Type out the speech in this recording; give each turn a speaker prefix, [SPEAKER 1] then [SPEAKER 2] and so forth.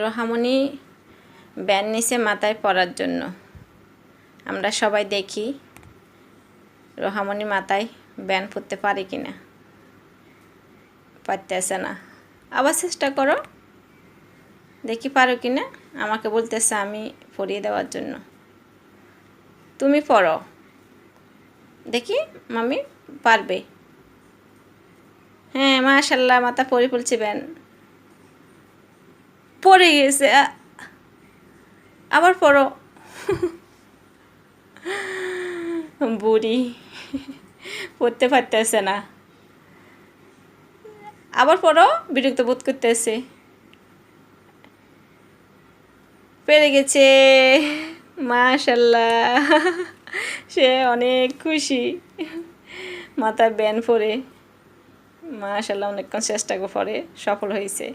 [SPEAKER 1] রোহামণি ban নিচে মাথায় পরার জন্য। আমরা সবাই দেখি রোহামণি মাথায় ব্যান পরতে পারে কিনা। পারতেছে না, আবার চেষ্টা করো, দেখি পারো কিনা। আমাকে বলতেছে আমি পরিয়ে দেওয়ার জন্য। তুমি পড়ো, দেখি মামি পারবে। হ্যাঁ মাশাল্লাহ, মাথা পরে ফেলছে ব্যান, পড়ে গেছে। আবার পড়ো। বুড়ি পড়তে পারতেছে না, আবার পড়ো, বিরক্ত বোধ করতেছে। পেরে গেছে, মাশাল্লাহ, সে অনেক খুশি মাথায় ব্যান পরে। মাশাল্লাহ, অনেকক্ষণ চেষ্টা করে সফল হয়েছে।